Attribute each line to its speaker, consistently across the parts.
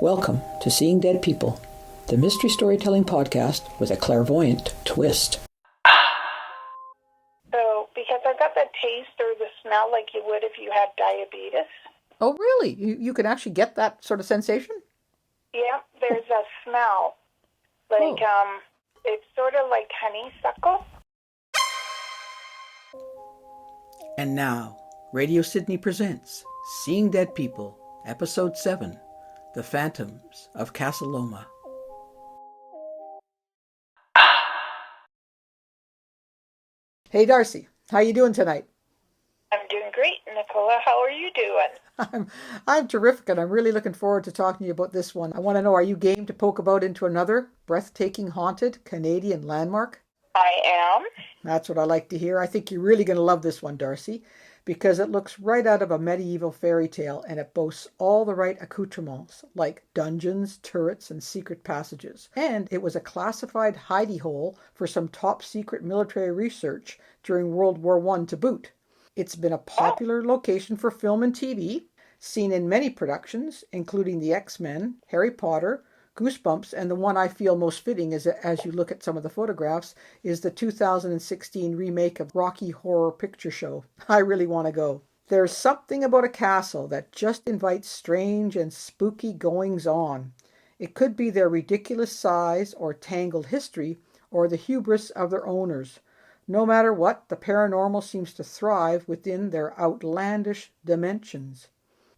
Speaker 1: Welcome to Seeing Dead People, the mystery storytelling podcast with a clairvoyant twist.
Speaker 2: So, because I got the taste or the smell like you would if you had diabetes.
Speaker 1: Oh, really? You can actually get that sort of sensation?
Speaker 2: Yeah, there's a smell. Like, it's sort of like honeysuckle.
Speaker 1: And now, Radio Sydney presents Seeing Dead People, Episode 7, The Phantoms of Casa Loma. Hey, Darcy. How you doing tonight?
Speaker 2: I'm doing great, Nicola. How are you doing?
Speaker 1: I'm terrific, and I'm really looking forward to talking to you about this one. I want to know, are you game to poke about into another breathtaking haunted Canadian landmark?
Speaker 2: I am.
Speaker 1: That's what I like to hear. I think you're really going to love this one, Darcy, because it looks right out of a medieval fairy tale, and it boasts all the right accoutrements, like dungeons, turrets, and secret passages. And it was a classified hidey hole for some top-secret military research during World War I to boot. It's been a popular location for film and TV, seen in many productions, including The X-Men, Harry Potter, Goosebumps, and the one I feel most fitting is, as you look at some of the photographs, is the 2016 remake of Rocky Horror Picture Show. I really want to go. There's something about a castle that just invites strange and spooky goings-on. It could be their ridiculous size or tangled history or the hubris of their owners. No matter what, the paranormal seems to thrive within their outlandish dimensions.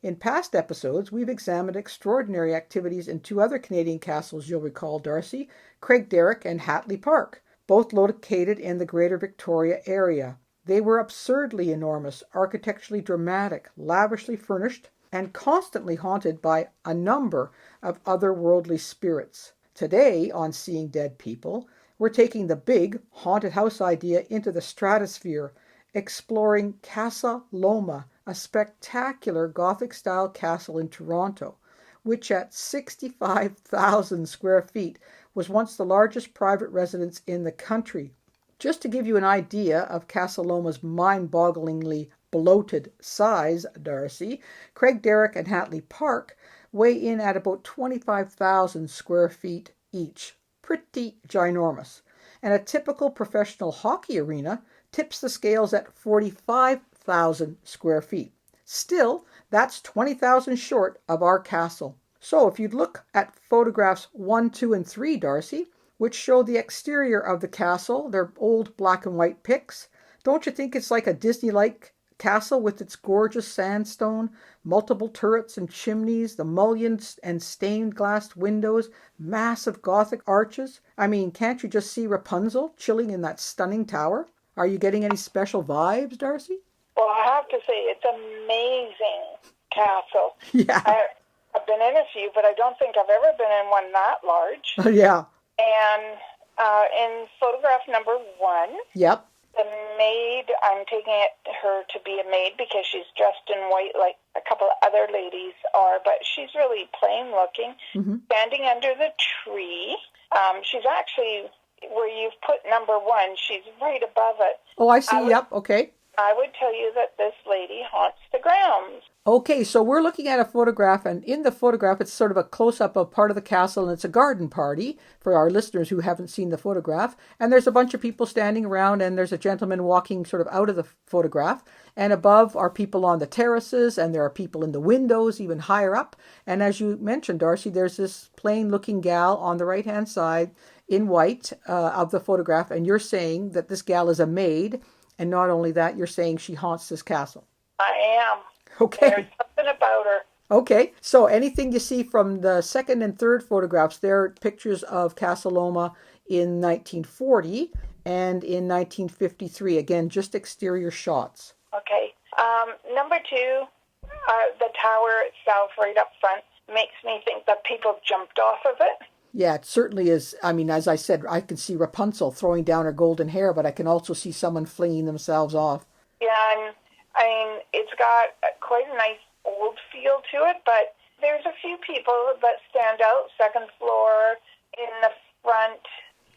Speaker 1: In past episodes, we've examined extraordinary activities in two other Canadian castles you'll recall, Darcy, Craigdarroch and Hatley Park, both located in the Greater Victoria area. They were absurdly enormous, architecturally dramatic, lavishly furnished, and constantly haunted by a number of otherworldly spirits. Today, on Seeing Dead People, we're taking the big haunted house idea into the stratosphere, exploring Casa Loma, a spectacular Gothic-style castle in Toronto, which at 65,000 square feet was once the largest private residence in the country. Just to give you an idea of Casa Loma's mind-bogglingly bloated size, Darcy, Craigdarroch and Hatley Park weigh in at about 25,000 square feet each. Pretty ginormous. And a typical professional hockey arena tips the scales at 45,000 square feet. Still, that's 20,000 short of our castle. So if you'd look at photographs 1, 2, and 3, Darcy, which show the exterior of the castle, they're old black and white pics, don't you think it's like a Disney-like castle with its gorgeous sandstone, multiple turrets and chimneys, the mullioned and stained glass windows, massive Gothic arches? I mean, can't you just see Rapunzel chilling in that stunning tower? Are you getting any special vibes, Darcy?
Speaker 2: Well, I have to say, it's amazing castle.
Speaker 1: Yeah.
Speaker 2: I've been in a few, but I don't think I've ever been in one that large.
Speaker 1: Yeah.
Speaker 2: And in photograph number 1,
Speaker 1: Yep.
Speaker 2: the maid, I'm taking her to be a maid because she's dressed in white like a couple of other ladies are, but she's really plain looking, standing under the tree. She's actually, where you've put number 1, she's right above it.
Speaker 1: Oh, I see. Yep. Okay.
Speaker 2: I would tell you that this lady haunts the grounds.
Speaker 1: Okay, so we're looking at a photograph, and in the photograph, it's sort of a close-up of part of the castle, and it's a garden party for our listeners who haven't seen the photograph. And there's a bunch of people standing around, and there's a gentleman walking sort of out of the photograph. And above are people on the terraces, and there are people in the windows, even higher up. And as you mentioned, Darcy, there's this plain-looking gal on the right-hand side in white of the photograph, and you're saying that this gal is a maid, and not only that, you're saying she haunts this castle.
Speaker 2: I am.
Speaker 1: Okay.
Speaker 2: There's something about her.
Speaker 1: Okay, so anything you see from the second and third photographs, they're pictures of Casa Loma in 1940 and in 1953. Again, just exterior shots.
Speaker 2: Okay. Number 2, the tower itself right up front makes me think that people jumped off of it.
Speaker 1: Yeah, it certainly is. I mean, as I said, I can see Rapunzel throwing down her golden hair, but I can also see someone flinging themselves off.
Speaker 2: Yeah, and I mean, it's got quite a nice old feel to it, but there's a few people that stand out. Second floor, in the front,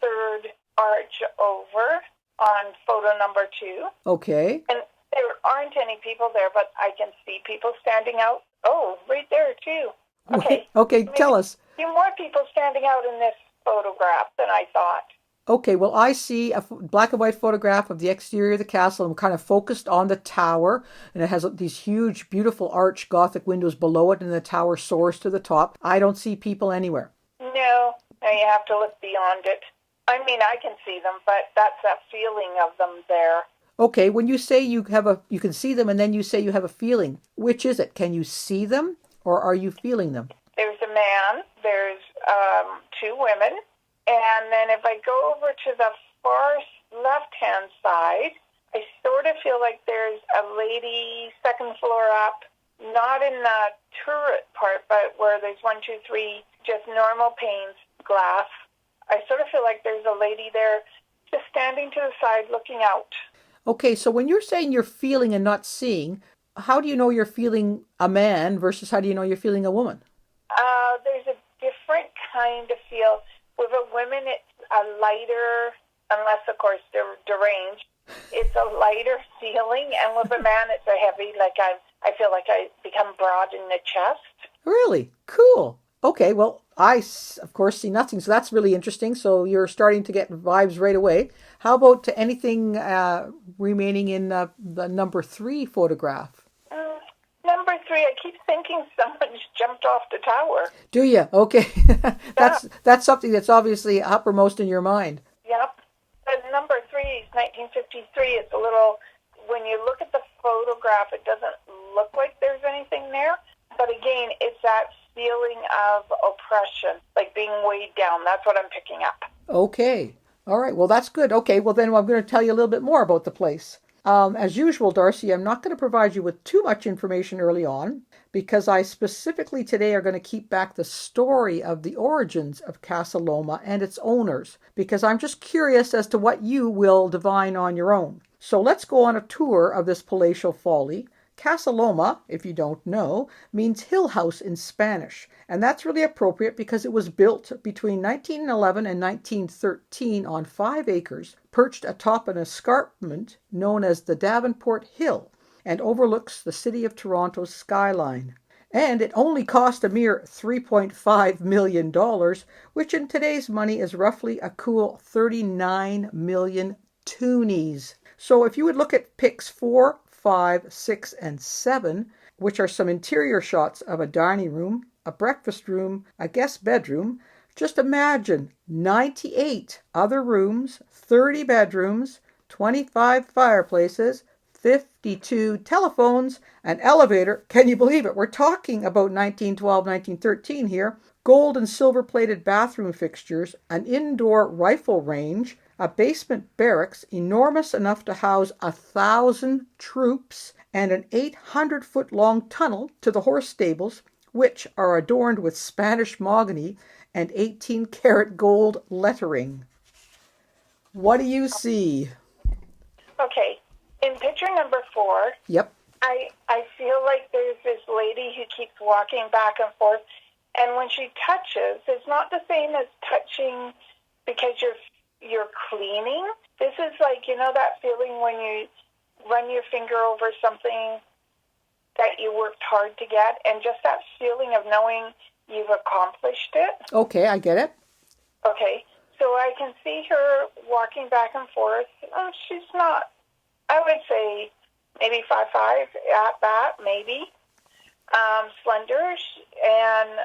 Speaker 2: third arch over on photo number 2.
Speaker 1: Okay.
Speaker 2: And there aren't any people there, but I can see people standing out. Oh, right there too. Okay.
Speaker 1: Okay,
Speaker 2: Maybe
Speaker 1: tell us.
Speaker 2: a few more people standing out in this photograph than I thought.
Speaker 1: Okay, well, I see a black and white photograph of the exterior of the castle. I'm kind of focused on the tower, and it has these huge, beautiful arched Gothic windows below it, and the tower soars to the top. I don't see people anywhere.
Speaker 2: No, you have to look beyond it. I mean, I can see them, but that's that feeling of them there.
Speaker 1: Okay, when you say you can see them, and then you say you have a feeling, which is it? Can you see them, or are you feeling them?
Speaker 2: There's a man, there's two women, and then if I go over to the far left-hand side, I sort of feel like there's a lady second floor up, not in the turret part, but where there's 1, 2, 3, just normal panes, glass. I sort of feel like there's a lady there just standing to the side looking out.
Speaker 1: Okay, so when you're saying you're feeling and not seeing, how do you know you're feeling a man versus how do you know you're feeling a woman?
Speaker 2: There's a different kind of feel. With a woman, it's a lighter, unless, of course, they're deranged, it's a lighter feeling. And with a man, it's a heavy, like I feel like I become broad in the chest.
Speaker 1: Really? Cool. Okay, well, of course, see nothing, so that's really interesting. So you're starting to get vibes right away. How about anything remaining in the number 3 photograph?
Speaker 2: Number 3, I keep thinking someone's jumped off the tower.
Speaker 1: Do you? Okay.
Speaker 2: Yeah.
Speaker 1: That's something that's obviously uppermost in your mind.
Speaker 2: Yep. But number 3 is 1953. It's a little, when you look at the photograph, it doesn't look like there's anything there. But again, it's that feeling of oppression, like being weighed down. That's what I'm picking up.
Speaker 1: Okay. All right. Well, that's good. Okay. Well, then I'm going to tell you a little bit more about the place. As usual, Darcy, I'm not going to provide you with too much information early on because I specifically today are going to keep back the story of the origins of Casa Loma and its owners because I'm just curious as to what you will divine on your own. So let's go on a tour of this palatial folly. Casa Loma, if you don't know, means hill house in Spanish, and that's really appropriate because it was built between 1911 and 1913 on 5 acres, perched atop an escarpment known as the Davenport Hill, and overlooks the city of Toronto's skyline. And it only cost a mere $3.5 million, which in today's money is roughly a cool 39 million toonies. So if you would look at pics 4, 5, 6, and 7, which are some interior shots of a dining room, a breakfast room, a guest bedroom, just imagine 98 other rooms, 30 bedrooms, 25 fireplaces, 52 telephones, an elevator. Can you believe it? We're talking about 1912, 1913 here. Gold and silver plated bathroom fixtures, an indoor rifle range, a basement barracks enormous enough to house 1,000 troops, and an 800-foot-long tunnel to the horse stables, which are adorned with Spanish mahogany and 18-karat gold lettering. What do you see?
Speaker 2: Okay. In picture number 4,
Speaker 1: Yep.
Speaker 2: I feel like there's this lady who keeps walking back and forth, and when she touches, it's not the same as touching because you're cleaning. This is like, that feeling when you run your finger over something that you worked hard to get, and just that feeling of knowing you've accomplished it.
Speaker 1: Okay, I get it.
Speaker 2: Okay, so I can see her walking back and forth. She's not, I would say, maybe 5'5" at that, maybe. Slender, and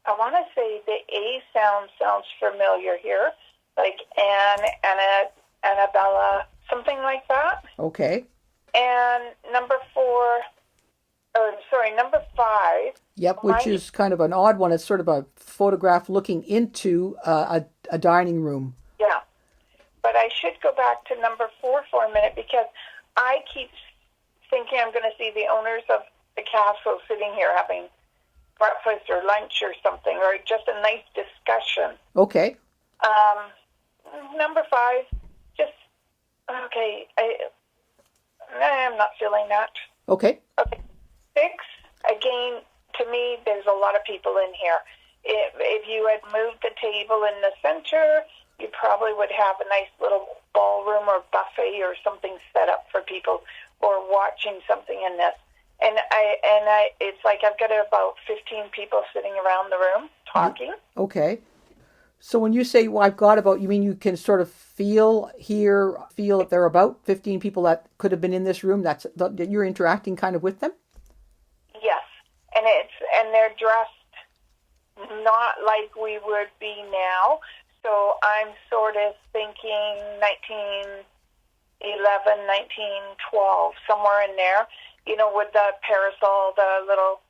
Speaker 2: I want to say the A sounds familiar here, like Annabella, something like that.
Speaker 1: Okay.
Speaker 2: And number 5.
Speaker 1: Yep, which is kind of an odd one. It's sort of a photograph looking into a dining room.
Speaker 2: Yeah. But I should go back to number 4 for a minute because I keep thinking I'm going to see the owners of the castle sitting here having breakfast or lunch or something, or just a nice discussion.
Speaker 1: Okay.
Speaker 2: Number 5, just, okay, I'm not feeling that.
Speaker 1: Okay.
Speaker 2: Okay. 6, again, to me, there's a lot of people in here. If you had moved the table in the center, you probably would have a nice little ballroom or buffet or something set up for people or watching something in this. And it's like I've got about 15 people sitting around the room talking.
Speaker 1: Okay. So when you say, well, I've got about, you mean you can sort of feel that there are about 15 people that could have been in this room? That you're interacting kind of with them?
Speaker 2: Yes. And they're dressed not like we would be now. So I'm sort of thinking 1911, 1912, somewhere in there. You know, with the parasol, the little,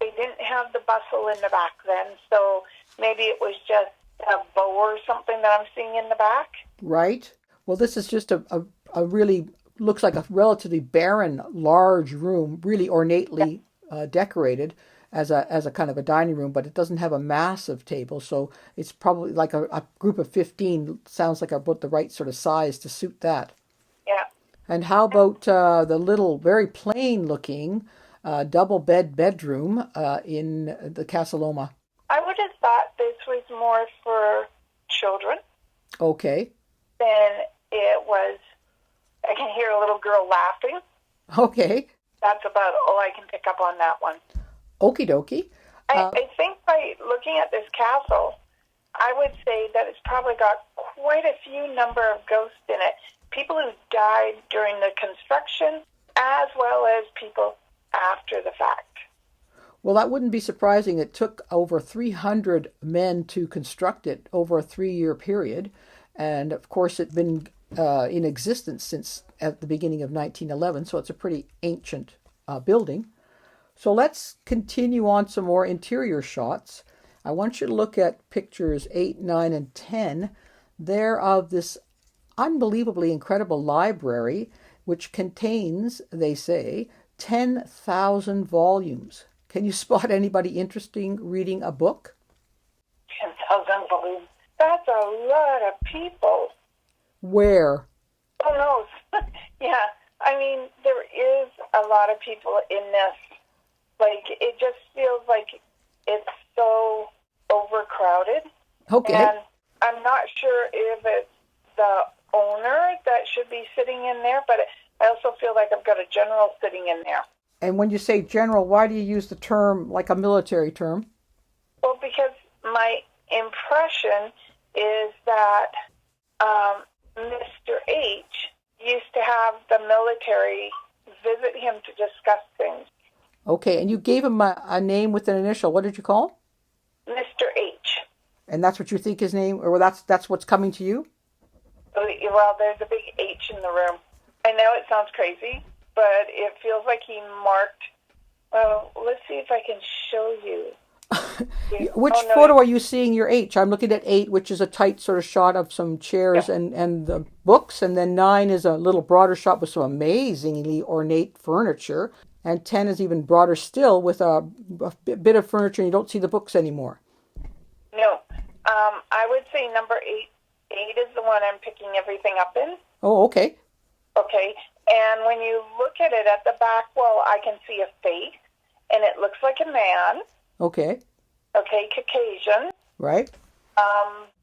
Speaker 2: they didn't have the bustle in the back then, so maybe it was just a bow or something that I'm seeing in the back.
Speaker 1: Right. Well, this is just a really, looks like a relatively barren, large room, really ornately decorated as a kind of a dining room, but it doesn't have a massive table, so it's probably like a group of 15 sounds like about the right sort of size to suit that.
Speaker 2: Yeah.
Speaker 1: And how about the little, very plain looking double bedroom in the Casa Loma?
Speaker 2: I would have thought this was more for children.
Speaker 1: Okay.
Speaker 2: Then it was, I can hear a little girl laughing.
Speaker 1: Okay.
Speaker 2: That's about all I can pick up on that one.
Speaker 1: Okie dokie.
Speaker 2: I think by looking at this castle, I would say that it's probably got quite a few number of ghosts in it. People who died during the construction, as well as people after the fact.
Speaker 1: Well, that wouldn't be surprising. It took over 300 men to construct it over a 3-year period. And of course, it's been in existence since at the beginning of 1911, so it's a pretty ancient building. So let's continue on some more interior shots. I want you to look at pictures 8, 9, and 10. They're of this unbelievably incredible library, which contains, they say, 10,000 volumes. Can you spot anybody interesting reading a book?
Speaker 2: 10,000 volumes. That's a lot of people.
Speaker 1: Where?
Speaker 2: Oh, no. Yeah. I mean, there is a lot of people in this. Like, it just feels like it's so overcrowded.
Speaker 1: Okay.
Speaker 2: And I'm not sure if it's the owner that should be sitting in there, but I also feel like I've got a general sitting in there.
Speaker 1: And when you say general, why do you use the term like a military term?
Speaker 2: Well, because my impression is that Mr. H used to have the military visit him to discuss things.
Speaker 1: Okay, and you gave him a name with an initial. What did you call
Speaker 2: him? Mr. H.
Speaker 1: And that's what you think his name, or that's what's coming to you?
Speaker 2: Well, there's a big H in the room. I know it sounds crazy, but it feels like he marked. Well, let's see if I can show you.
Speaker 1: Which photo are you seeing your H? I'm looking at 8, which is a tight sort of shot of some chairs and the books, and then 9 is a little broader shot with some amazingly ornate furniture, and 10 is even broader still with a bit of furniture and you don't see the books anymore.
Speaker 2: No. I would say number 8. 8 is the one I'm picking everything up in.
Speaker 1: Oh, okay.
Speaker 2: Okay. And when you look at it at the back wall, I can see a face, and it looks like a man.
Speaker 1: Okay.
Speaker 2: Okay, Caucasian.
Speaker 1: Right.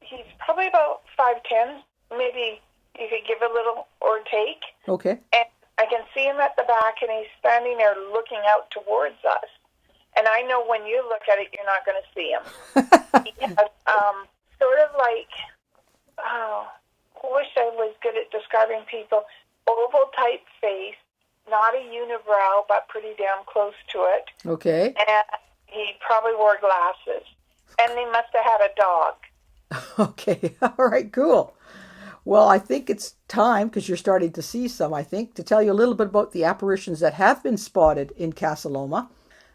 Speaker 2: He's probably about 5'10". Maybe you could give a little or take.
Speaker 1: Okay.
Speaker 2: And I can see him at the back, and he's standing there looking out towards us. And I know when you look at it, you're not going to see him. He has sort of like, I wish I was good at describing people, oval-type face, not a unibrow, but pretty damn close to it.
Speaker 1: Okay.
Speaker 2: And he probably wore glasses. And he must have had a dog.
Speaker 1: Okay. All right, cool. Well, I think it's time, because you're starting to see some, I think, to tell you a little bit about the apparitions that have been spotted in Casa Loma.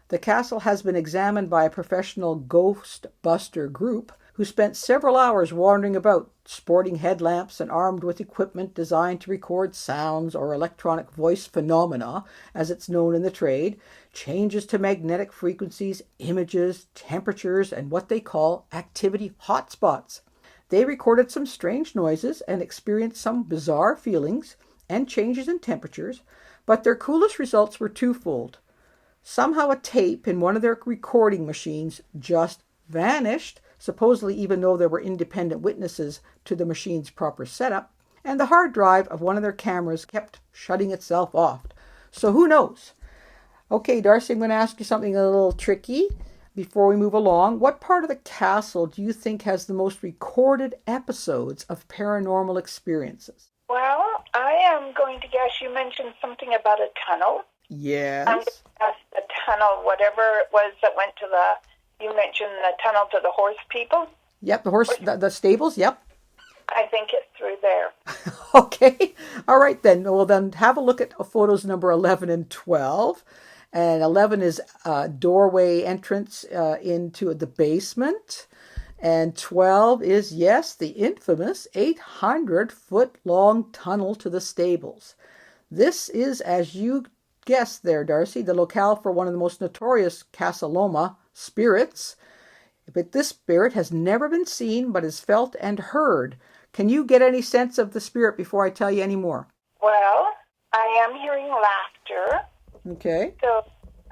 Speaker 1: The castle has been examined by a professional ghost buster group who spent several hours wandering about, sporting headlamps and armed with equipment designed to record sounds or electronic voice phenomena, as it's known in the trade, changes to magnetic frequencies, images, temperatures, and what they call activity hotspots. They recorded some strange noises and experienced some bizarre feelings and changes in temperatures, but their coolest results were twofold. Somehow a tape in one of their recording machines just vanished, supposedly even though there were independent witnesses to the machine's proper setup, and the hard drive of one of their cameras kept shutting itself off. So who knows? Okay, Darcy, I'm going to ask you something a little tricky before we move along. What part of the castle do you think has the most recorded episodes of paranormal experiences?
Speaker 2: Well, I am going to guess you mentioned something about a tunnel. I'm going to
Speaker 1: Yes.
Speaker 2: guess the tunnel, whatever it was that went to you mentioned the tunnel to the horse people.
Speaker 1: Yep, the stables, yep.
Speaker 2: I think it's through there.
Speaker 1: Okay. All right then. Well, then have a look at photos number 11 and 12. And 11 is doorway entrance into the basement. And 12 is, yes, the infamous 800-foot long tunnel to the stables. This is, as you guessed there, Darcy, the locale for one of the most notorious Casa Loma spirits. But this spirit has never been seen but is felt and heard. Can you get any sense of the spirit before I tell you any more?
Speaker 2: Well, I am hearing laughter.
Speaker 1: Okay.
Speaker 2: So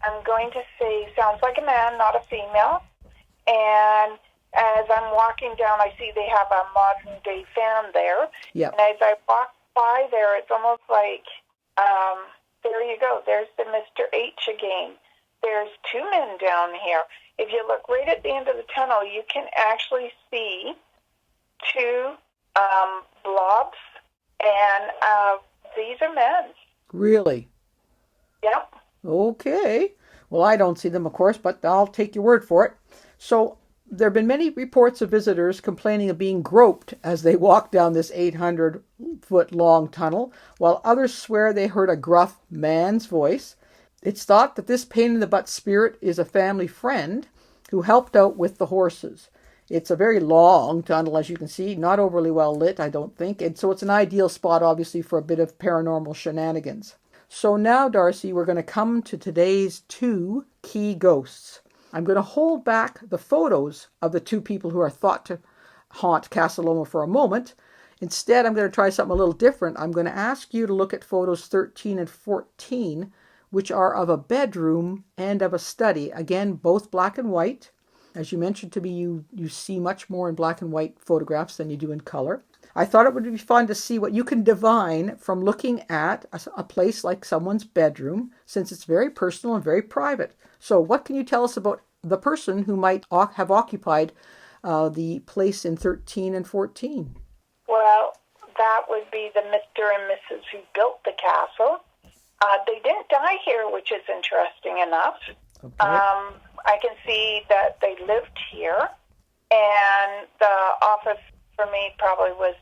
Speaker 2: I'm going to say, sounds like a man, not a female. And as I'm walking down, I see they have a modern day fan there.
Speaker 1: Yep.
Speaker 2: And as I walk by there, it's almost like, there you go. There's the Mr. H again. There's two men down here. If you look right at the end of the tunnel, you can actually see two blobs, and these are men.
Speaker 1: Really?
Speaker 2: Yep.
Speaker 1: Okay. Well, I don't see them, of course, but I'll take your word for it. So, there have been many reports of visitors complaining of being groped as they walk down this 800-foot long tunnel, while others swear they heard a gruff man's voice. It's thought that this pain in the butt spirit is a family friend who helped out with the horses. It's a very long tunnel, as you can see, not overly well lit, I don't think, and so it's an ideal spot, obviously, for a bit of paranormal shenanigans. So now, Darcy, we're going to come to today's two key ghosts. I'm going to hold back the photos of the two people who are thought to haunt Casa Loma for a moment. Instead, I'm going to try something a little different. I'm going to ask you to look at photos 13 and 14, which are of a bedroom and of a study. Again, both black and white. As you mentioned to me, you see much more in black and white photographs than you do in color. I thought it would be fun to see what you can divine from looking at a place like someone's bedroom, since it's very personal and very private. So what can you tell us about the person who might have occupied the place in 13 and 14?
Speaker 2: Well, that would be the Mr. and Mrs. who built the castle. They didn't die here, which is interesting enough.
Speaker 1: Okay.
Speaker 2: I can see that they lived here, and the office for me probably was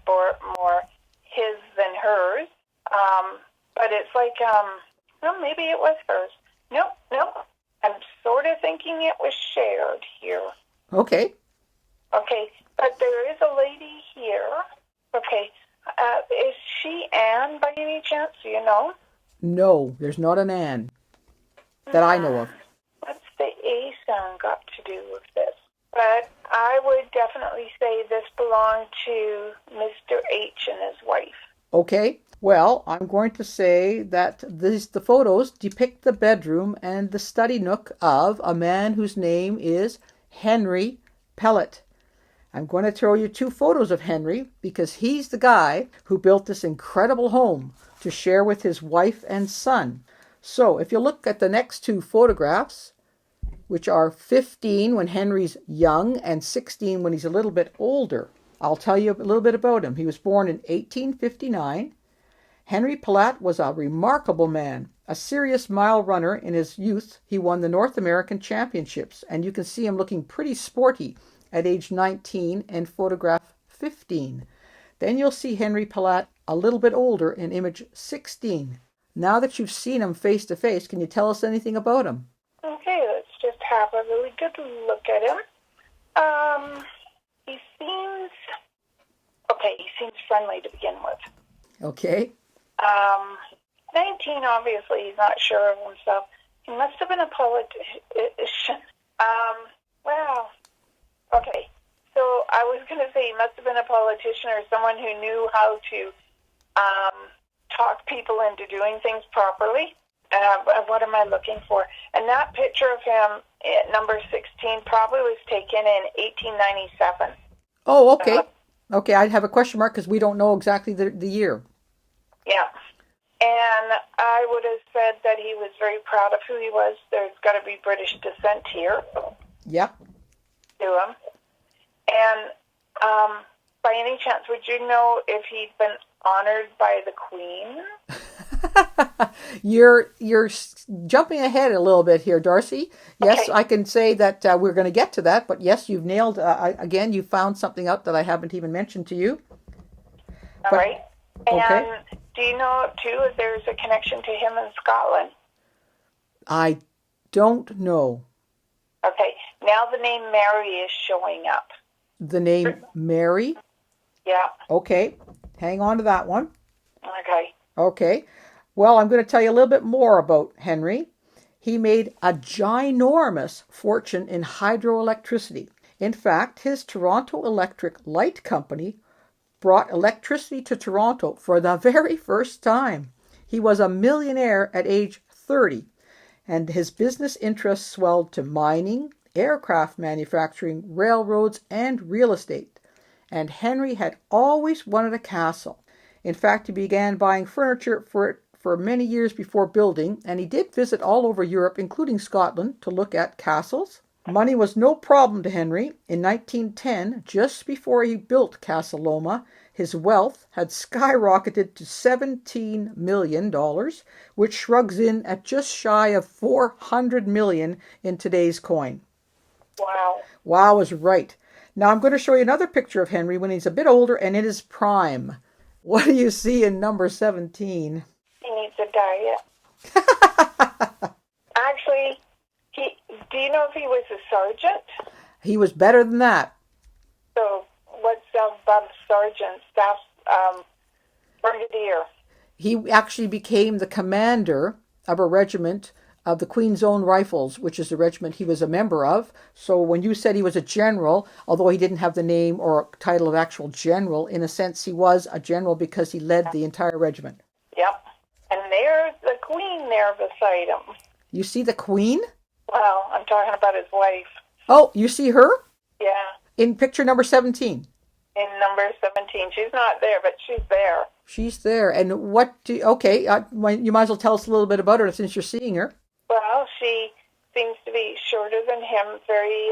Speaker 2: more his than hers. But it's like, well, maybe it was hers. Nope. I'm sort of thinking it was shared here.
Speaker 1: Okay.
Speaker 2: Okay, but there is a lady here. Okay, is she Anne by any chance? Do you know?
Speaker 1: No, there's not an Anne that I know of.
Speaker 2: What's the A sound got to do with this? But I would definitely say this belonged to Mr. H and his wife.
Speaker 1: Okay. Well, I'm going to say that the photos depict the bedroom and the study nook of a man whose name is Henry Pellet. I'm going to throw you two photos of Henry because he's the guy who built this incredible home to share with his wife and son. So if you look at the next two photographs, which are 15 when Henry's young and 16 when he's a little bit older, I'll tell you a little bit about him. He was born in 1859. Henry Pellet was a remarkable man, a serious mile runner. In his youth, he won the North American Championships, and you can see him looking pretty sporty at age 19 and photograph 15. Then you'll see Henry Pellet a little bit older in image 16. Now that you've seen him face to face, can you tell us anything about him?
Speaker 2: Okay, let's just have a really good look at him. He seems friendly to begin with.
Speaker 1: Okay.
Speaker 2: 19, obviously, he's not sure of himself. He must have been a politician. Well, okay. So I was going to say he must have been a politician or someone who knew how to talk people into doing things properly. What am I looking for? And that picture of him at number 16 probably was taken in 1897.
Speaker 1: Oh, okay. Okay, I have a question mark because we don't know exactly the year.
Speaker 2: Yeah. And I would have said that he was very proud of who he was. There's got to be British descent here.
Speaker 1: Yep.
Speaker 2: To him. And by any chance, would you know if he'd been honored by the Queen?
Speaker 1: You're jumping ahead a little bit here, Darcy. Yes,
Speaker 2: Okay.
Speaker 1: I can say that we're going to get to that, but yes, you've nailed, again, you found something out that I haven't even mentioned to you.
Speaker 2: All right. And
Speaker 1: okay.
Speaker 2: do you know, too, if there's a connection to him in Scotland?
Speaker 1: I don't know.
Speaker 2: Okay. Now the name Mary is showing up.
Speaker 1: The name Mary?
Speaker 2: Yeah.
Speaker 1: Okay. Hang on to that one.
Speaker 2: Okay.
Speaker 1: Okay. Well, I'm going to tell you a little bit more about Henry. He made a ginormous fortune in hydroelectricity. In fact, his Toronto Electric Light Company brought electricity to Toronto for the very first time. He was a millionaire at age 30, and his business interests swelled to mining, aircraft manufacturing, railroads, and real estate. And Henry had always wanted a castle. In fact, he began buying furniture for it for many years before building, and he did visit all over Europe, including Scotland, to look at castles. Money was no problem to Henry. In 1910, just before he built Casa Loma, his wealth had skyrocketed to $17 million, which shrugs in at just shy of $400 million in today's coin.
Speaker 2: Wow.
Speaker 1: Wow is right. Now I'm going to show you another picture of Henry when he's a bit older and in his prime. What do you see in number 17?
Speaker 2: He needs a diet. Actually, do you know if he was a sergeant?
Speaker 1: He was better than that.
Speaker 2: So what's above sergeant? Staff brigadier.
Speaker 1: He actually became the commander of a regiment of the Queen's Own Rifles, which is the regiment he was a member of. So when you said he was a general, although he didn't have the name or title of actual general, in a sense he was a general because he led the entire regiment.
Speaker 2: Yep. And there's the Queen there beside him.
Speaker 1: You see the Queen?
Speaker 2: Well, I'm talking about his wife.
Speaker 1: Oh, you see her?
Speaker 2: Yeah.
Speaker 1: In picture number 17.
Speaker 2: In number 17. She's not there, but she's there.
Speaker 1: She's there. And what do you might as well tell us a little bit about her since you're seeing her.
Speaker 2: Well, she seems to be shorter than him, very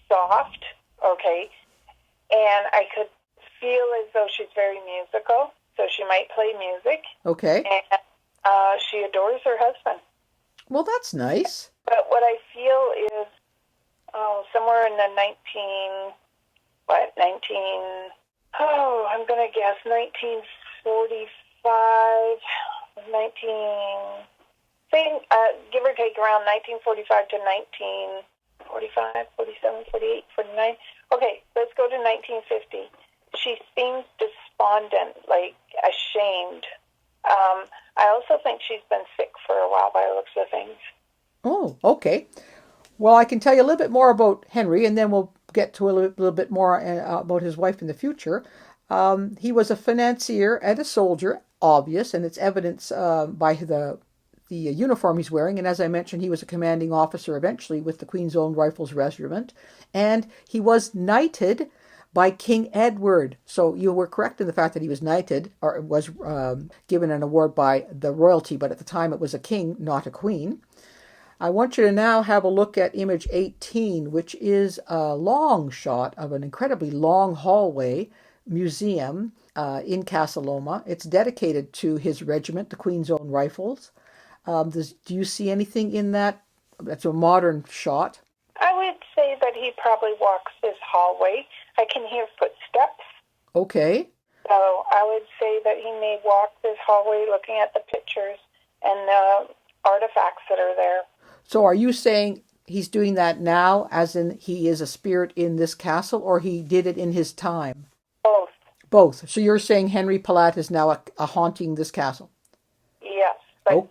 Speaker 2: soft, okay, and I could feel as though she's very musical, so she might play music.
Speaker 1: Okay.
Speaker 2: And she adores her husband.
Speaker 1: Well, that's nice.
Speaker 2: But what I feel is somewhere in the I'm going to guess 1945, give or take around 1945 to 1945, 47, 48, 49. Okay, let's go to 1950. She seems despondent, like ashamed. I also think she's been sick for a while by the looks of things.
Speaker 1: Oh, okay. Well, I can tell you a little bit more about Henry, and then we'll get to a little bit more about his wife in the future. He was a financier and a soldier, obvious, and it's evidenced by the uniform he's wearing. And as I mentioned, he was a commanding officer eventually with the Queen's Own Rifles Regiment. And he was knighted by King Edward. So you were correct in the fact that he was knighted, or was given an award by the royalty, but at the time it was a king, not a queen. I want you to now have a look at image 18, which is a long shot of an incredibly long hallway museum in Casa Loma. It's dedicated to his regiment, the Queen's Own Rifles. Do you see anything in that? That's a modern shot.
Speaker 2: I would say that he probably walks this hallway. I can hear footsteps.
Speaker 1: Okay.
Speaker 2: So I would say that he may walk this hallway looking at the pictures and the artifacts that are there.
Speaker 1: So are you saying he's doing that now, as in he is a spirit in this castle, or he did it in his time?
Speaker 2: Both.
Speaker 1: Both. So you're saying Henry Palat is now a haunting this castle?
Speaker 2: Yes. But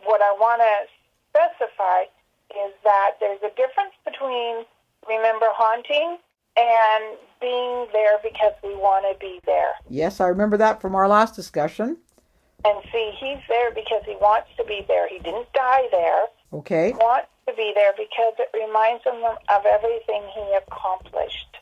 Speaker 2: what I want to specify is that there's a difference between, remember, haunting and being there because we want to be there.
Speaker 1: Yes, I remember that from our last discussion.
Speaker 2: And see, he's there because he wants to be there. He didn't die there.
Speaker 1: Okay.
Speaker 2: He wants to be there because it reminds him of everything he accomplished.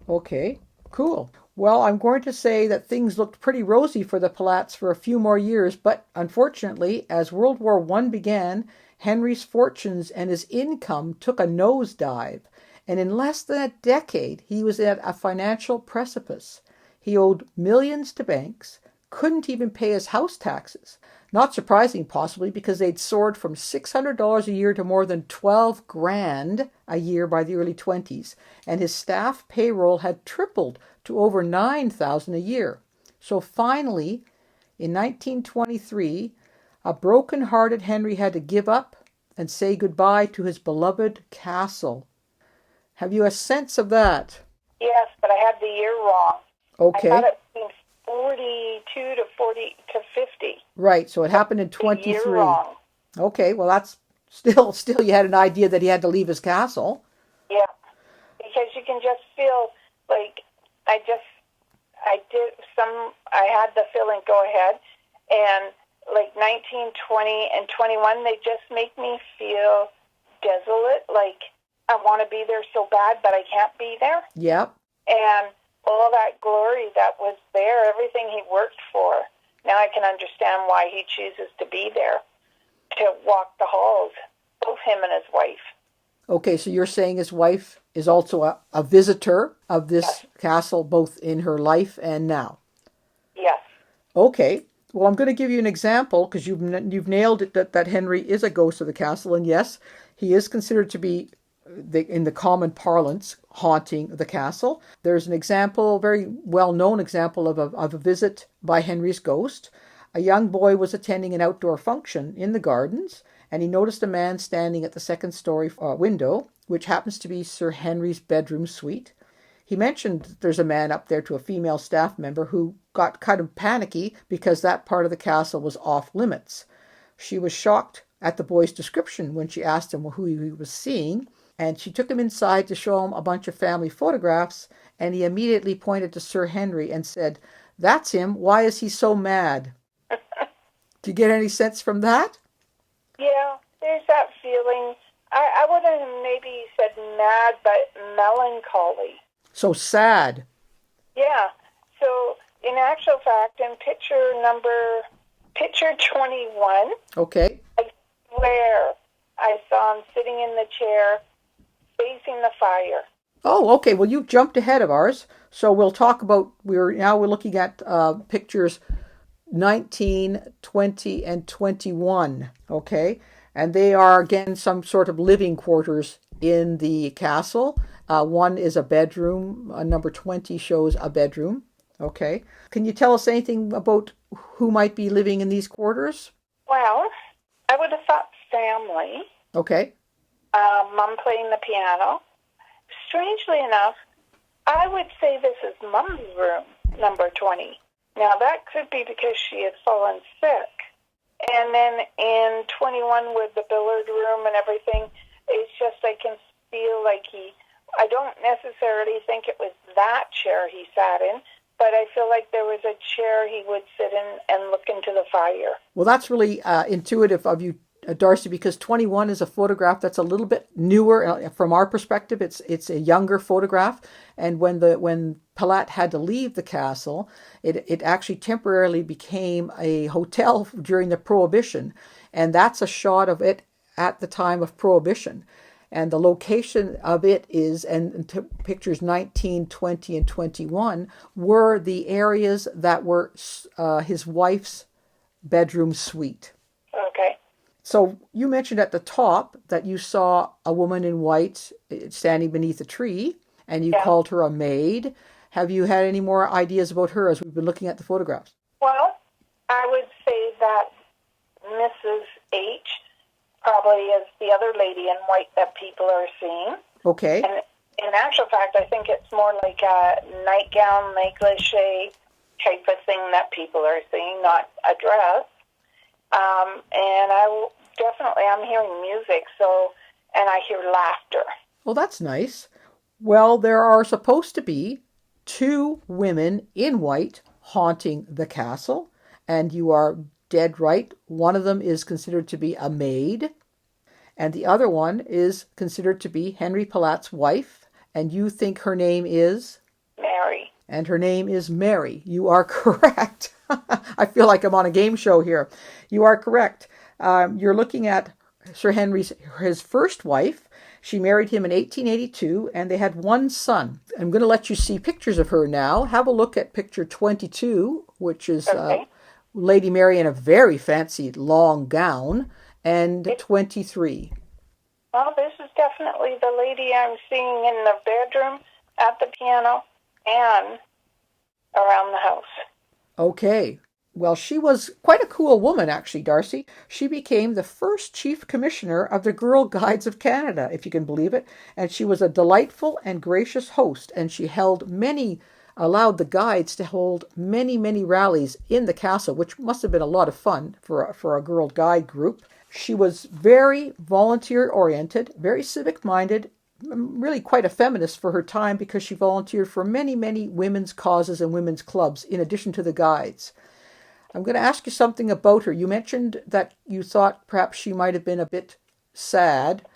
Speaker 1: Okay, cool. Well, I'm going to say that things looked pretty rosy for the Pallats for a few more years, but unfortunately, as World War I began, Henry's fortunes and his income took a nosedive, and in less than a decade, he was at a financial precipice. He owed millions to banks, couldn't even pay his house taxes. Not surprising, possibly, because they'd soared from $600 a year to more than 12 grand a year by the early 20s, and his staff payroll had tripled to over 9,000 a year. So finally, in 1923, a broken-hearted Henry had to give up and say goodbye to his beloved castle. Have you a sense of that?
Speaker 2: Yes, but I had the year wrong.
Speaker 1: Okay.
Speaker 2: I thought it seemed 42 to 40 to 50.
Speaker 1: Right, so it happened in
Speaker 2: The
Speaker 1: 23.
Speaker 2: year wrong.
Speaker 1: Okay, well that's still you had an idea that he had to leave his castle.
Speaker 2: Yeah, because you can just feel like I had the feeling go ahead, and like 19, 20, and 21, they just make me feel desolate, like I want to be there so bad, but I can't be there.
Speaker 1: Yep.
Speaker 2: And all that glory that was there, everything he worked for, now I can understand why he chooses to be there, to walk the halls, both him and his wife.
Speaker 1: Okay, so you're saying his wife is also a visitor of this
Speaker 2: Yes.
Speaker 1: castle, both in her life and now.
Speaker 2: Yes.
Speaker 1: Okay, well I'm going to give you an example because you've nailed it that Henry is a ghost of the castle, and yes, he is considered to be, in the common parlance, haunting the castle. There's an example, a very well-known example of a visit by Henry's ghost. A young boy was attending an outdoor function in the gardens, and he noticed a man standing at the second-story window, which happens to be Sir Henry's bedroom suite. He mentioned that there's a man up there to a female staff member who got kind of panicky because that part of the castle was off limits. She was shocked at the boy's description when she asked him who he was seeing, and she took him inside to show him a bunch of family photographs, and he immediately pointed to Sir Henry and said, "That's him. Why is he so mad?" Do you get any sense from that?
Speaker 2: Yeah, there's that feeling. I wouldn't have maybe said mad, but melancholy.
Speaker 1: So sad.
Speaker 2: Yeah. So in actual fact, in picture 21,
Speaker 1: Okay.
Speaker 2: I swear I saw him sitting in the chair facing the fire.
Speaker 1: Oh, okay. Well, you've jumped ahead of ours. So we'll talk about, we're looking at pictures 19, 20, and 21. Okay. And they are, again, some sort of living quarters in the castle. One is a bedroom. Number 20 shows a bedroom. Okay. Can you tell us anything about who might be living in these quarters?
Speaker 2: Well, I would have thought family.
Speaker 1: Okay.
Speaker 2: Mom playing the piano. Strangely enough, I would say this is Mom's room, number 20. Now, that could be because she had fallen sick. And then in 21 with the billiard room and everything, it's just I can feel like I don't necessarily think it was that chair he sat in, but I feel like there was a chair he would sit in and look into the fire.
Speaker 1: Well, that's really intuitive of you, Darcy, because 21 is a photograph that's a little bit newer from our perspective. It's a younger photograph, and when Palat had to leave the castle, it actually temporarily became a hotel during the Prohibition, and that's a shot of it at the time of Prohibition. And the location of it is, and pictures 19, 20, and 21 were the areas that were his wife's bedroom suite.
Speaker 2: Okay.
Speaker 1: So you mentioned at the top that you saw a woman in white standing beneath a tree, and you called her a maid. Have you had any more ideas about her as we've been looking at the photographs?
Speaker 2: Well, I would say that Mrs. H probably is the other lady in white that people are seeing.
Speaker 1: Okay.
Speaker 2: And in actual fact, I think it's more like a nightgown, negligee type of thing that people are seeing, not a dress. And I'm hearing music, and I hear laughter.
Speaker 1: Well, that's nice. Well, there are supposed to be 2 women in white haunting the castle, and you are dead right. One of them is considered to be a maid, and the other one is considered to be Henry Palat's wife, and you think her name is?
Speaker 2: Mary.
Speaker 1: And her name is Mary. You are correct. I feel like I'm on a game show here. You are correct. You're looking at Sir Henry's his first wife. She married him in 1882, and they had one son. I'm going to let you see pictures of her now. Have a look at picture 22, which is Lady Mary in a very fancy long gown, and 23.
Speaker 2: Well, this is definitely the lady I'm seeing in the bedroom, at the piano, and around the house.
Speaker 1: Okay. Well, she was quite a cool woman, actually, Darcy. She became the first chief commissioner of the Girl Guides of Canada, if you can believe it. And she was a delightful and gracious host, and she allowed the guides to hold many, many rallies in the castle, which must have been a lot of fun for a girl guide group. She was very volunteer-oriented, very civic-minded, really quite a feminist for her time because she volunteered for many, many women's causes and women's clubs in addition to the guides. I'm going to ask you something about her. You mentioned that you thought perhaps she might have been a bit sad.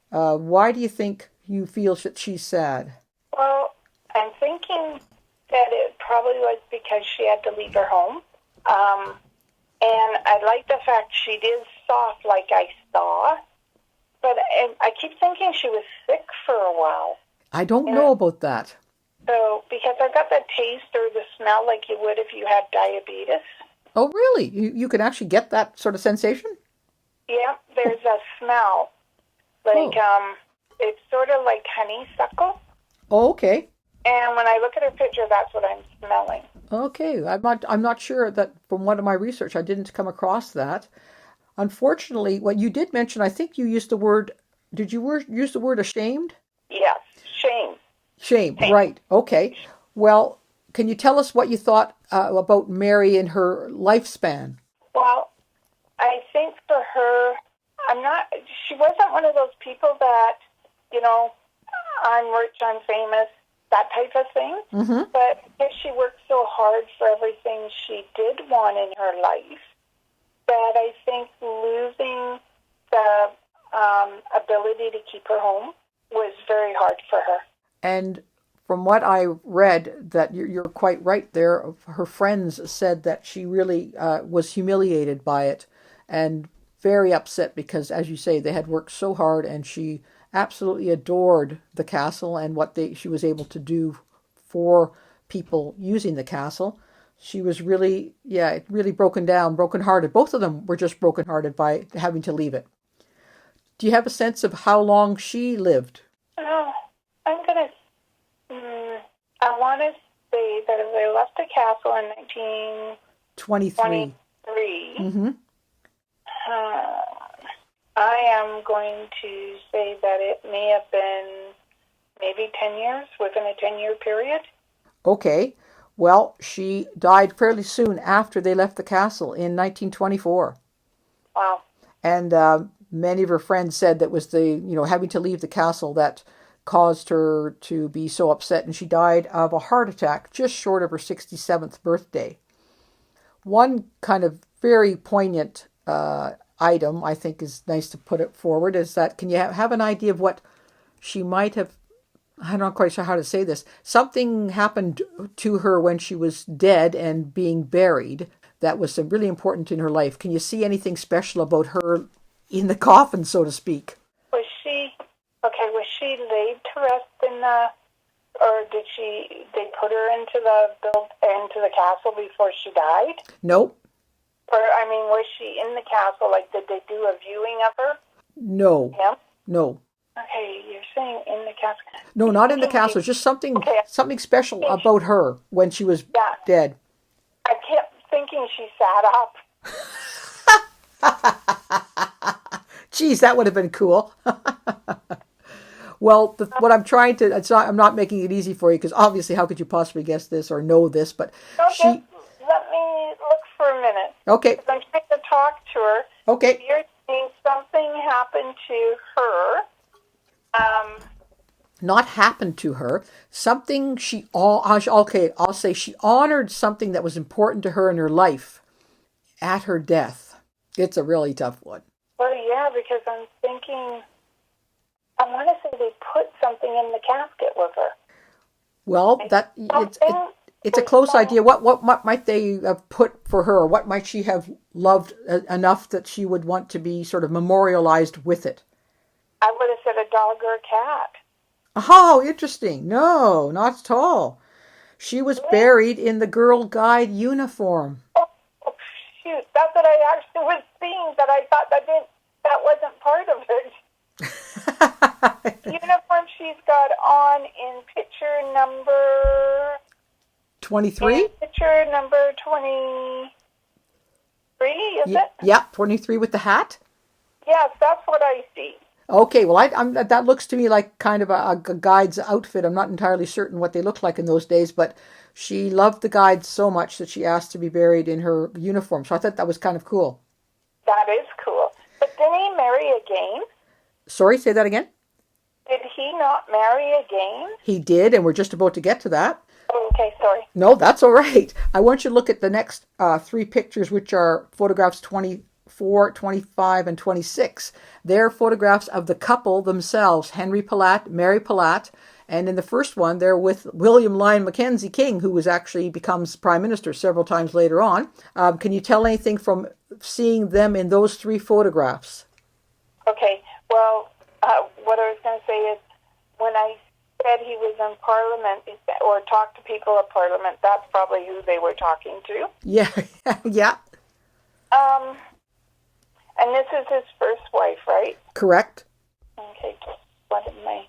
Speaker 1: Why do you think you feel that she's sad?
Speaker 2: Well, I'm thinking that it probably was because she had to leave her home. And I like the fact she is soft like I saw. But I keep thinking she was sick for a while.
Speaker 1: I don't know about that.
Speaker 2: So, because I got the taste or the smell like you would if you had diabetes.
Speaker 1: Oh, really? You can actually get that sort of sensation?
Speaker 2: Yeah, there's a smell. Like, it's sort of like honeysuckle.
Speaker 1: Oh, okay.
Speaker 2: And when I look at her picture, that's what I'm smelling.
Speaker 1: Okay. I'm not sure that from one of my research, I didn't come across that. Unfortunately, what you did mention, I think you used the word, did you use the word ashamed?
Speaker 2: Yes, shame.
Speaker 1: Shame, right. Okay. Well, can you tell us what you thought about Mary and her lifespan?
Speaker 2: Well, I think for her, she wasn't one of those people that, I'm rich, I'm famous, that type of thing.
Speaker 1: Mm-hmm.
Speaker 2: But because she worked so hard for everything she did want in her life, that I think losing the ability to keep her home was very hard for her.
Speaker 1: And from what I read, that you're quite right there, her friends said that she really was humiliated by it and very upset because, as you say, they had worked so hard and she absolutely adored the castle and what she was able to do for people using the castle. She was really brokenhearted. Both of them were just brokenhearted by having to leave it. Do you have a sense of how long she lived?
Speaker 2: Oh, I want to say that if they left the castle in 1923,
Speaker 1: Mm-hmm.
Speaker 2: I am going to say that it may have been maybe 10 years, within a 10-year period.
Speaker 1: Okay. Well, she died fairly soon after they left the castle in 1924.
Speaker 2: Wow.
Speaker 1: And many of her friends said that was having to leave the castle that caused her to be so upset, and she died of a heart attack just short of her 67th birthday. One kind of very poignant item, I think is nice to put it forward, is that can you have an idea of what she might have, I'm not quite sure how to say this, something happened to her when she was dead and being buried that was really important in her life. Can you see anything special about her in the coffin, so to speak?
Speaker 2: Was she laid to rest or did they put her into the castle before she died?
Speaker 1: Nope.
Speaker 2: Or, was she in the castle? Like, did they do a viewing of her?
Speaker 1: No.
Speaker 2: Yeah?
Speaker 1: No.
Speaker 2: Okay, you're saying in the castle.
Speaker 1: No, not in the castle. Just something special about her when she was dead.
Speaker 2: I kept thinking she sat up.
Speaker 1: Geez, that would have been cool. Well, what I'm trying to, I'm not making it easy for you because obviously how could you possibly guess this or know this, but
Speaker 2: let me look for a minute.
Speaker 1: Okay.
Speaker 2: I'm trying to talk to her.
Speaker 1: Okay.
Speaker 2: You're saying something happened to her.
Speaker 1: Not happened to her. Something I'll say she honored something that was important to her in her life at her death. It's a really tough one.
Speaker 2: Well, yeah, because I'm thinking, I want to say they put something in the casket with her.
Speaker 1: Well, it's a close idea. What might they have put for her? What might she have loved enough that she would want to be sort of memorialized with it?
Speaker 2: I would have said a dog or a cat.
Speaker 1: Oh, interesting. No, not at all. She was buried in the Girl Guide uniform.
Speaker 2: Oh, shoot. That's what I actually was seeing, but I thought that wasn't part of it. Uniform she's got on in picture number
Speaker 1: 23?
Speaker 2: Picture number 23, is it?
Speaker 1: Yeah, 23 with the hat?
Speaker 2: Yes, that's what I see.
Speaker 1: Okay, well, that looks to me like kind of a guide's outfit. I'm not entirely certain what they looked like in those days, but she loved the guides so much that she asked to be buried in her uniform. So I thought that was kind of cool.
Speaker 2: That is cool. But didn't he marry again?
Speaker 1: Sorry, say that again?
Speaker 2: Did he not marry again?
Speaker 1: He did, and we're just about to get to that.
Speaker 2: Oh, okay, sorry.
Speaker 1: No, that's all right. I want you to look at the next 3 pictures, which are photographs 24, 25, and 26. They're photographs of the couple themselves, Henry Palat, Mary Palat, and in the first one, they're with William Lyon Mackenzie King, who becomes Prime Minister several times later on. Can you tell anything from seeing them in those 3 photographs?
Speaker 2: Okay, well, what I was going to say is, when I said he was in Parliament, or talked to people at Parliament, that's probably who they were talking to.
Speaker 1: Yeah, yeah.
Speaker 2: And this is his first wife, right?
Speaker 1: Correct.
Speaker 2: Okay, just what am I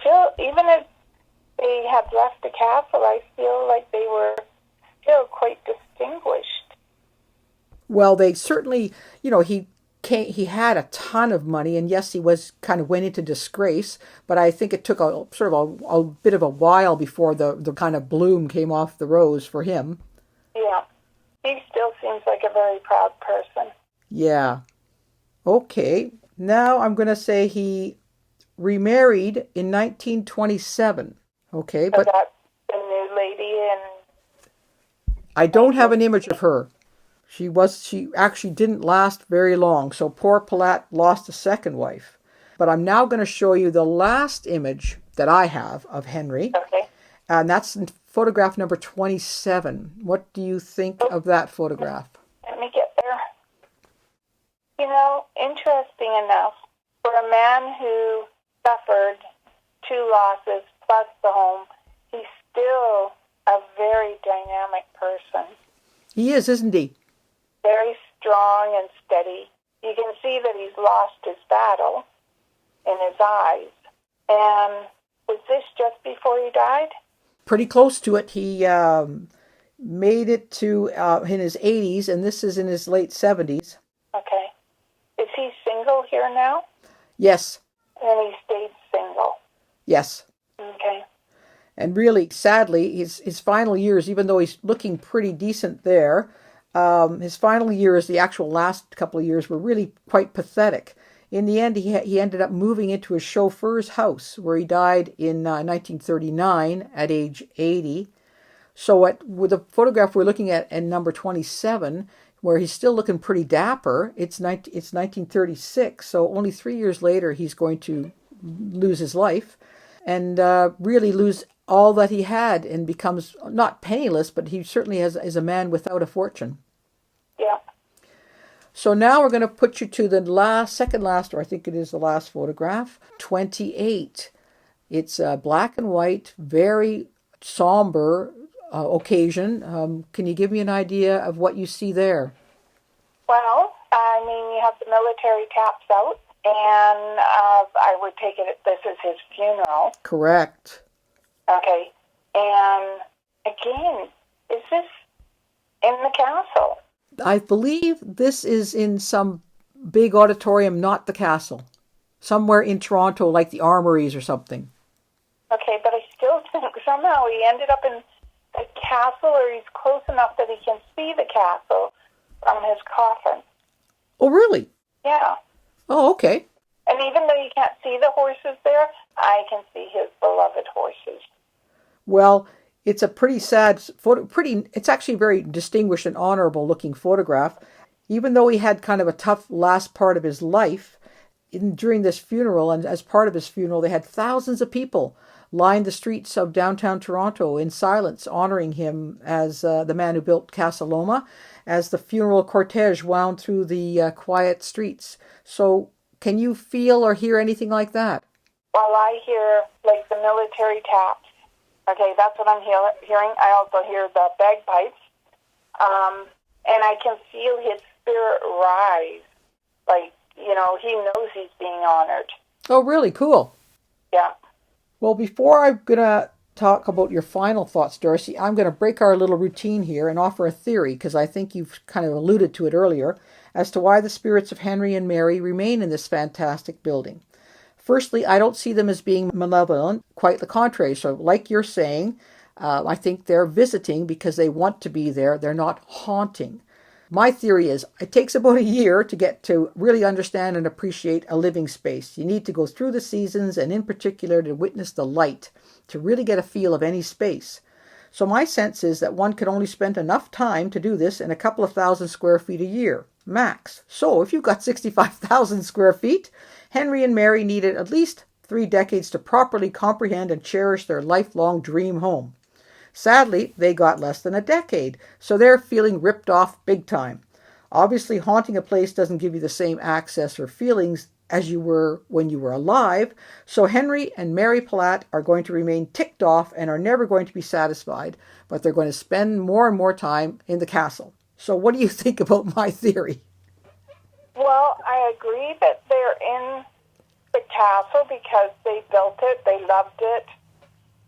Speaker 2: feel, even if they had left the castle, I feel like they were still quite distinguished.
Speaker 1: Well, they certainly, he had a ton of money, and yes, he went into disgrace, but I think it took a bit of a while before the kind of bloom came off the rose for him.
Speaker 2: Yeah. He still seems like a very proud person.
Speaker 1: Yeah. Okay. Now I'm going to say he remarried in 1927. Okay, but
Speaker 2: that's the new lady, and
Speaker 1: I don't have an image of her. She actually didn't last very long, so poor Palat lost a second wife. But I'm now going to show you the last image that I have of Henry.
Speaker 2: Okay.
Speaker 1: And that's photograph number 27. What do you think of that photograph?
Speaker 2: Let me get there. Interesting enough, for a man who suffered 2 losses plus the home, he's still a very dynamic person.
Speaker 1: He is, isn't he?
Speaker 2: Very strong and steady. You can see that he's lost his battle in his eyes. And was this just before he died?
Speaker 1: Pretty close to it. He made it to in his 80s, and this is in his late 70s.
Speaker 2: Okay. Is he single here now?
Speaker 1: Yes.
Speaker 2: And he stayed single?
Speaker 1: Yes.
Speaker 2: Okay.
Speaker 1: And really, sadly, his final years, even though he's looking pretty decent there, his final years, the actual last couple of years, were really quite pathetic. In the end, he ended up moving into his chauffeur's house, where he died in 1939 at age 80. So with the photograph we're looking at in number 27, where he's still looking pretty dapper, it's 1936. So only 3 years later, he's going to lose his life and really lose all that he had and becomes not penniless, but he certainly is a man without a fortune.
Speaker 2: Yeah.
Speaker 1: So now we're going to put you to the second last, or I think it is the last photograph, 28. It's black and white, very somber occasion. Can you give me an idea of what you see there?
Speaker 2: Well, you have the military caps out, and I would take it this is his funeral.
Speaker 1: Correct.
Speaker 2: Okay. And again, is this in the castle?
Speaker 1: I believe this is in some big auditorium, not the castle. Somewhere in Toronto, like the Armories or something.
Speaker 2: Okay, but I still think somehow he ended up in the castle, or he's close enough that he can see the castle from his coffin.
Speaker 1: Oh, really?
Speaker 2: Yeah.
Speaker 1: Oh, okay.
Speaker 2: And even though you can't see the horses there, I can see his beloved horses.
Speaker 1: Well, it's a pretty sad photo. It's actually a very distinguished and honorable looking photograph. Even though he had kind of a tough last part of his life, during this funeral, and as part of his funeral, they had thousands of people line the streets of downtown Toronto in silence, honoring him as the man who built Casa Loma, as the funeral cortege wound through the quiet streets. So can you feel or hear anything like that?
Speaker 2: Well, I hear like the military taps. Okay, that's what I'm hearing. I also hear the bagpipes. And I can feel his spirit rise. Like, he knows he's being honored.
Speaker 1: Oh, really? Cool.
Speaker 2: Yeah.
Speaker 1: Well, before I'm going to talk about your final thoughts, Darcy, I'm going to break our little routine here and offer a theory, because I think you've kind of alluded to it earlier, as to why the spirits of Henry and Mary remain in this fantastic building. Firstly, I don't see them as being malevolent, quite the contrary. So like you're saying, I think they're visiting because they want to be there. They're not haunting. My theory is it takes about a year to get to really understand and appreciate a living space. You need to go through the seasons, and in particular to witness the light, to really get a feel of any space. So my sense is that one can only spend enough time to do this in a couple of thousand square feet a year, max. So if you've got 65,000 square feet, Henry and Mary needed at least 3 decades to properly comprehend and cherish their lifelong dream home. Sadly, they got less than a decade, so they're feeling ripped off big time. Obviously, haunting a place doesn't give you the same access or feelings as you were when you were alive, so Henry and Mary Palat are going to remain ticked off and are never going to be satisfied, but they're going to spend more and more time in the castle. So what do you think about my theory?
Speaker 2: Well, I agree that they're in the castle because they built it, they loved it,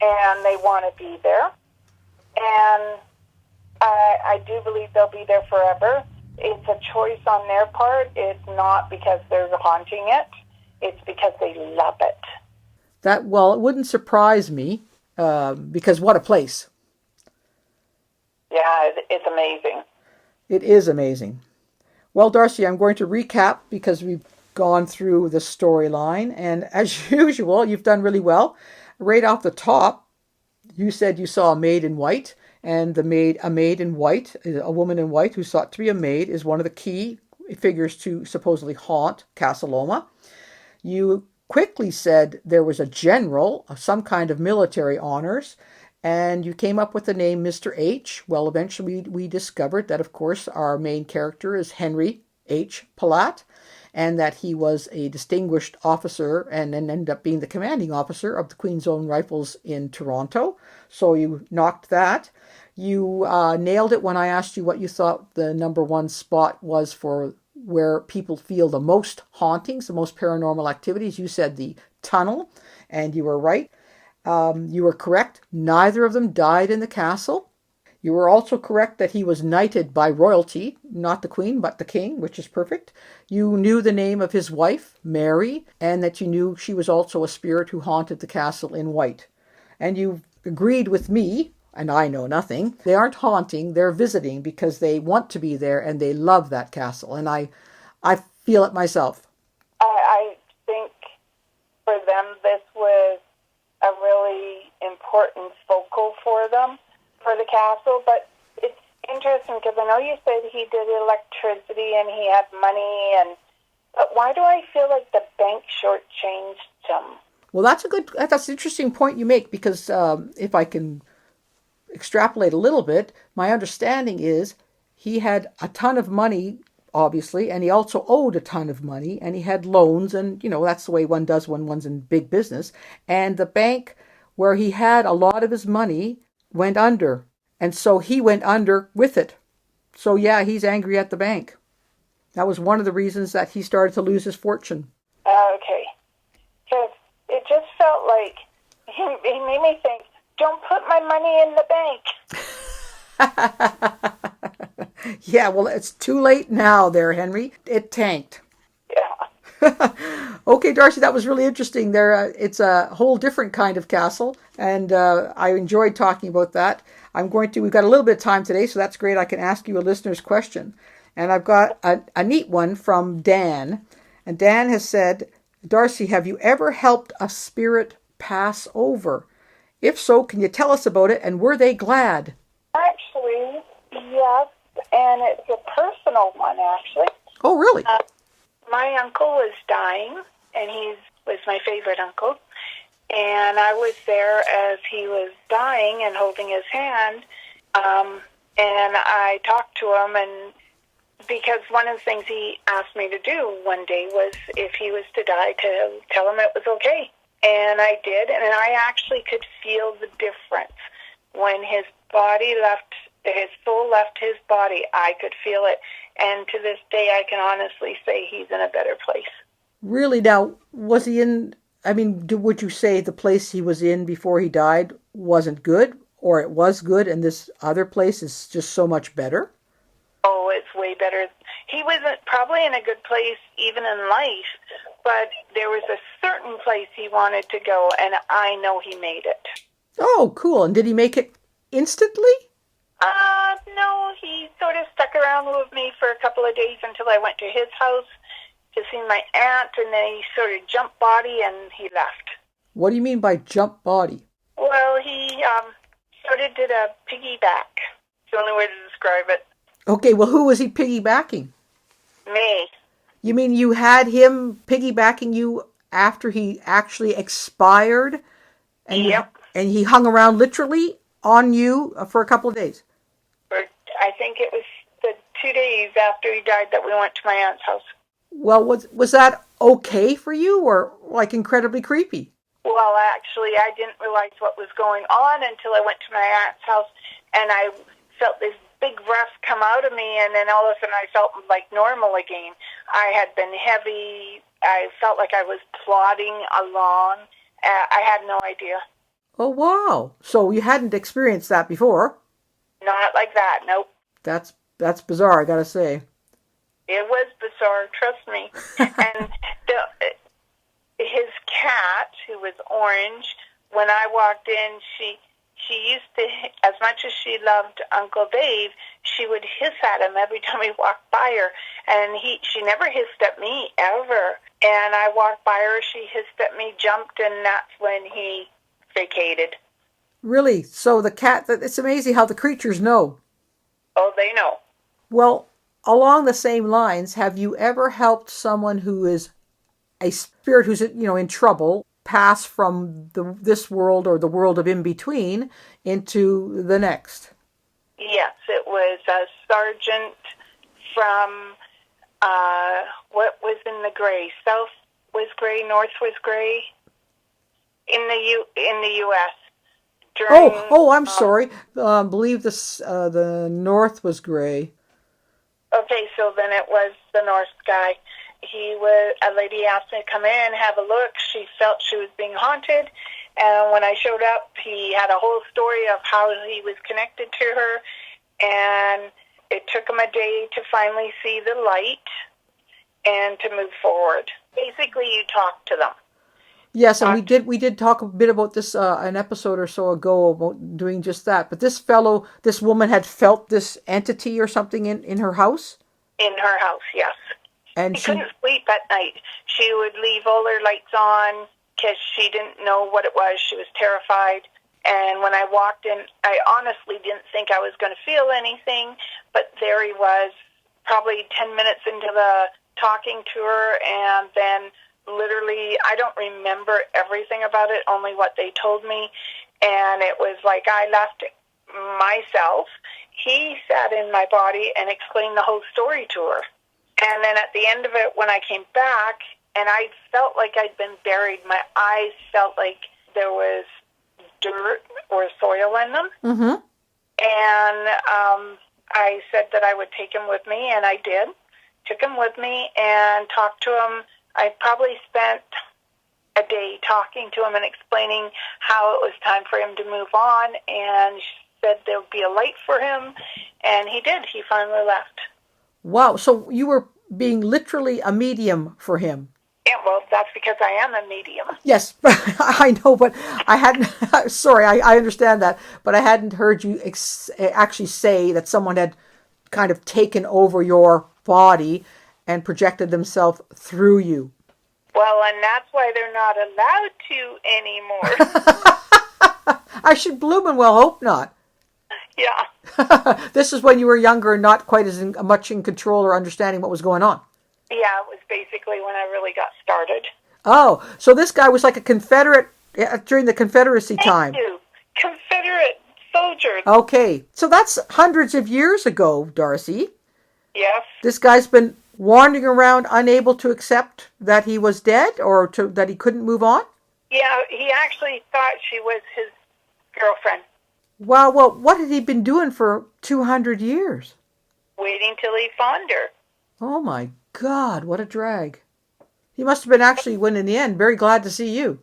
Speaker 2: and they want to be there. And I do believe they'll be there forever. It's a choice on their part. It's not because they're haunting it. It's because they love it.
Speaker 1: It wouldn't surprise me, because what a place.
Speaker 2: Yeah, it's amazing.
Speaker 1: It is amazing. Well, Darcy, I'm going to recap because we've gone through the storyline. And as usual, you've done really well. Right off the top, you said you saw a maid in white, and a maid in white, a woman in white who's thought to be a maid, is one of the key figures to supposedly haunt Casa Loma. You quickly said there was a general of some kind of military honors, and you came up with the name Mr. H. Well, eventually we discovered that, of course, our main character is Henry H. Palat, and that he was a distinguished officer and then ended up being the commanding officer of the Queen's Own Rifles in Toronto. So you knocked that. You nailed it when I asked you what you thought the number one spot was for where people feel the most hauntings, the most paranormal activities. You said the tunnel, and you were right. You were correct. Neither of them died in the castle. You were also correct that he was knighted by royalty, not the Queen, but the King, which is perfect. You knew the name of his wife, Mary, and that you knew she was also a spirit who haunted the castle in white. And you agreed with me, and I know nothing. They aren't haunting, they're visiting because they want to be there and they love that castle. And I feel it myself.
Speaker 2: I think for them this was a really important focal for them, for the castle. But it's interesting because I know you said he did electricity and he had money, but why do I feel like the bank shortchanged him?
Speaker 1: Well, that's an interesting point you make, because if I can extrapolate a little bit, my understanding is he had a ton of money, obviously, and he also owed a ton of money, and he had loans, and that's the way one does when one's in big business. And the bank where he had a lot of his money went under, and so he went under with it. So yeah, he's angry at the bank. That was one of the reasons that he started to lose his fortune.
Speaker 2: Okay. Because it just felt like he made me think, don't put my money in the bank.
Speaker 1: Yeah, well, it's too late now there, Henry. It tanked.
Speaker 2: Yeah.
Speaker 1: Okay, Darcy, that was really interesting. It's a whole different kind of castle, and I enjoyed talking about that. We've got a little bit of time today, so that's great. I can ask you a listener's question. And I've got a neat one from Dan. And Dan has said, Darcy, have you ever helped a spirit pass over? If so, can you tell us about it, and were they glad?
Speaker 2: Actually, yes, and it's a personal one, actually.
Speaker 1: Oh, really?
Speaker 2: My uncle was dying, and he was my favorite uncle. And I was there as he was dying and holding his hand, and I talked to him, and because one of the things he asked me to do one day was, if he was to die, to tell him it was okay. And I did, and I actually could feel the difference. When his soul left his body, I could feel it. And to this day, I can honestly say he's in a better place.
Speaker 1: Really? Now, was he in, would you say the place he was in before he died wasn't good, or it was good and this other place is just so much better?
Speaker 2: Oh, it's way better. He wasn't probably in a good place even in life, but there was a certain place he wanted to go, and I know he made it.
Speaker 1: Oh, cool. And did he make it instantly?
Speaker 2: No, he sort of stuck around with me for a couple of days until I went to his house to see my aunt, and then he sort of jumped body and he left.
Speaker 1: What do you mean by jump body?
Speaker 2: Well, he sort of did a piggyback. It's the only way to describe it.
Speaker 1: Okay, well, who was he piggybacking?
Speaker 2: Me.
Speaker 1: You mean you had him piggybacking you after he actually expired? And
Speaker 2: yep.
Speaker 1: And he hung around literally on you for a couple of days?
Speaker 2: I think it was the 2 days after he died that we went to my aunt's house.
Speaker 1: Well, was that okay for you, or like incredibly creepy?
Speaker 2: Well, actually, I didn't realize what was going on until I went to my aunt's house, and I felt this big breath come out of me, and then all of a sudden I felt like normal again. I had been heavy. I felt like I was plodding along. I had no idea.
Speaker 1: Oh, wow. So you hadn't experienced that before?
Speaker 2: Not like that, nope.
Speaker 1: That's bizarre, I gotta say.
Speaker 2: It was bizarre, trust me. And his cat, who was orange, when I walked in, she used to, as much as she loved Uncle Dave, she would hiss at him every time he walked by her. And she never hissed at me, ever. And I walked by her, she hissed at me, jumped, and that's when he vacated.
Speaker 1: Really? So the cat, it's amazing how the creatures know.
Speaker 2: Oh, they know.
Speaker 1: Well, along the same lines, have you ever helped someone who is a spirit who's, in trouble, pass from this world or the world of in-between into the next?
Speaker 2: Yes, it was a sergeant from, what was in the gray? South was gray, north was gray, in the U.S.
Speaker 1: I'm sorry. Believe the north was gray.
Speaker 2: Okay, so then it was the north guy. A lady asked me to come in, have a look. She felt she was being haunted. And when I showed up, he had a whole story of how he was connected to her. And it took him a day to finally see the light and to move forward. Basically, you talk to them.
Speaker 1: Yes, and we did talk a bit about this an episode or so ago about doing just that. But this woman had felt this entity or something in her house?
Speaker 2: In her house, yes.
Speaker 1: And
Speaker 2: she couldn't sleep at night. She would leave all her lights on because she didn't know what it was. She was terrified. And when I walked in, I honestly didn't think I was going to feel anything. But there he was, probably 10 minutes into the talking to her, and then literally, I don't remember everything about it, only what they told me. And it was like I left myself. He sat in my body and explained the whole story to her. And then at the end of it, when I came back, and I felt like I'd been buried, my eyes felt like there was dirt or soil in them.
Speaker 1: Mm-hmm.
Speaker 2: And I said that I would take him with me, and I did. Took him with me and talked to him. I probably spent a day talking to him and explaining how it was time for him to move on, and said there would be a light for him, and he did. He finally left.
Speaker 1: Wow, so you were being literally a medium for him.
Speaker 2: Yeah, well, that's because I am a medium.
Speaker 1: Yes, I know, but I hadn't, sorry, I understand that, but I hadn't heard you actually say that someone had kind of taken over your body and projected themselves through you.
Speaker 2: Well, and that's why they're not allowed to anymore.
Speaker 1: I should bloom well hope not.
Speaker 2: Yeah.
Speaker 1: This is when you were younger and not quite as much in control or understanding what was going on.
Speaker 2: Yeah, it was basically when I really got started.
Speaker 1: Oh, so this guy was like a Confederate during the Confederacy time.
Speaker 2: Thank you. Confederate soldier.
Speaker 1: Okay, so that's hundreds of years ago, Darcy.
Speaker 2: Yes.
Speaker 1: This guy's been wandering around unable to accept that he was dead or that he couldn't move on?
Speaker 2: Yeah, he actually thought she was his girlfriend.
Speaker 1: Wow, well, what had he been doing for 200 years?
Speaker 2: Waiting till he found her.
Speaker 1: Oh my God, what a drag. He must have been actually, when in the end, very glad to see you.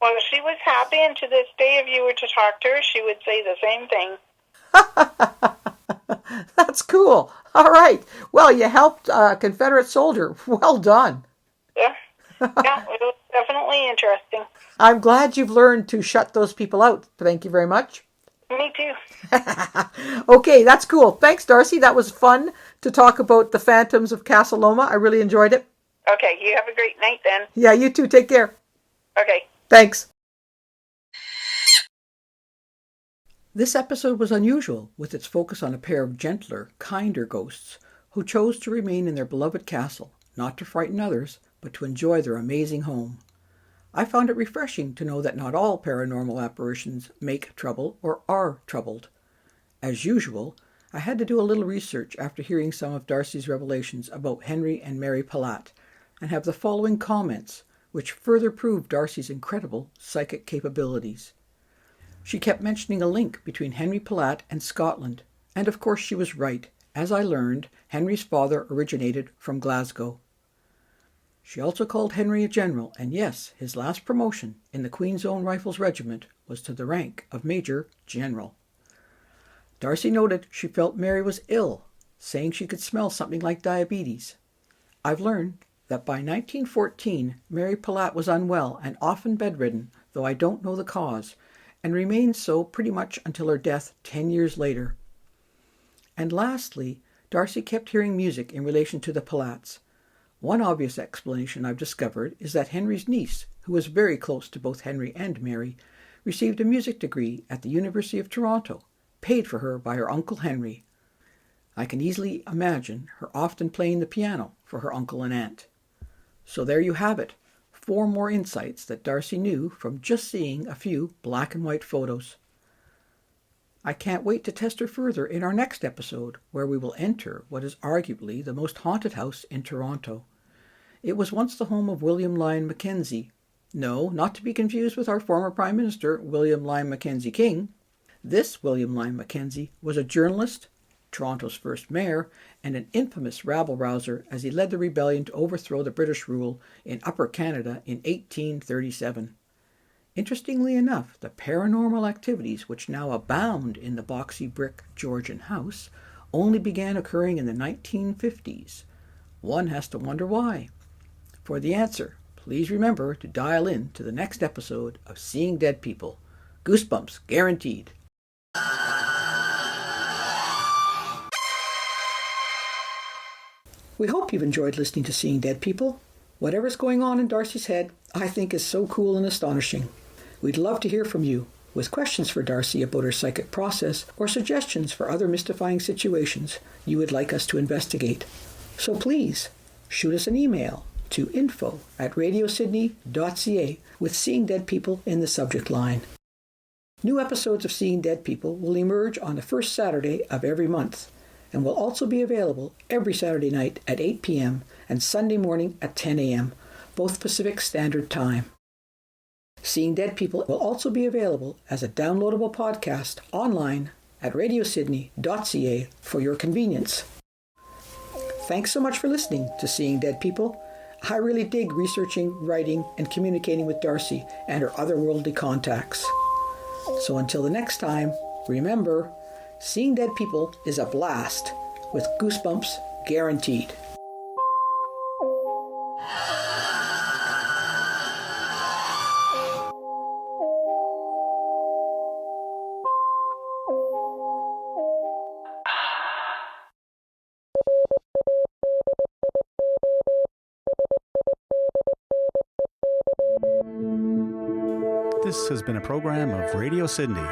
Speaker 2: Well, she was happy, and to this day, if you were to talk to her, she would say the same thing.
Speaker 1: That's cool. All right. Well, you helped a Confederate soldier. Well done.
Speaker 2: Yeah. Yeah, it was definitely interesting.
Speaker 1: I'm glad you've learned to shut those people out. Thank you very much.
Speaker 2: Me too.
Speaker 1: Okay, that's cool. Thanks, Darcy. That was fun to talk about the phantoms of Casa Loma. I really enjoyed it.
Speaker 2: Okay, you have a great night then.
Speaker 1: Yeah, you too. Take care.
Speaker 2: Okay.
Speaker 1: Thanks. This episode was unusual, with its focus on a pair of gentler, kinder ghosts who chose to remain in their beloved castle, not to frighten others, but to enjoy their amazing home. I found it refreshing to know that not all paranormal apparitions make trouble or are troubled. As usual, I had to do a little research after hearing some of Darcy's revelations about Henry and Mary Palat, and have the following comments, which further prove Darcy's incredible psychic capabilities. She kept mentioning a link between Henry Palat and Scotland, and of course she was right. As I learned, Henry's father originated from Glasgow. She also called Henry a general, and yes, his last promotion in the Queen's Own Rifles Regiment was to the rank of Major General. Darcy noted she felt Mary was ill, saying she could smell something like diabetes. I've learned that by 1914, Mary Palat was unwell and often bedridden, though I don't know the cause, and remained so pretty much until her death 10 years later. And lastly, Darcy kept hearing music in relation to the Palats. One obvious explanation I've discovered is that Henry's niece, who was very close to both Henry and Mary, received a music degree at the University of Toronto, paid for her by her Uncle Henry. I can easily imagine her often playing the piano for her uncle and aunt. So there you have it, 4 more insights that Darcy knew from just seeing a few black and white photos. I can't wait to test her further in our next episode, where we will enter what is arguably the most haunted house in Toronto. It was once the home of William Lyon Mackenzie. No, not to be confused with our former Prime Minister, William Lyon Mackenzie King. This William Lyon Mackenzie was a journalist, Toronto's first mayor, and an infamous rabble-rouser as he led the rebellion to overthrow the British rule in Upper Canada in 1837. Interestingly enough, the paranormal activities which now abound in the boxy brick Georgian house only began occurring in the 1950s. One has to wonder why. For the answer, please remember to dial in to the next episode of Seeing Dead People. Goosebumps guaranteed. We hope you've enjoyed listening to Seeing Dead People. Whatever's going on in Darcy's head, I think is so cool and astonishing. We'd love to hear from you with questions for Darcy about her psychic process or suggestions for other mystifying situations you would like us to investigate. So please, shoot us an email to info@radiosydney.ca with Seeing Dead People in the subject line. New episodes of Seeing Dead People will emerge on the first Saturday of every month and will also be available every Saturday night at 8 p.m. and Sunday morning at 10 a.m., both Pacific Standard Time. Seeing Dead People will also be available as a downloadable podcast online at radiosydney.ca for your convenience. Thanks so much for listening to Seeing Dead People. I really dig researching, writing, and communicating with Darcy and her otherworldly contacts. So until the next time, remember, Seeing Dead People is a blast with goosebumps guaranteed.
Speaker 3: This has been a program of Radio Sydney.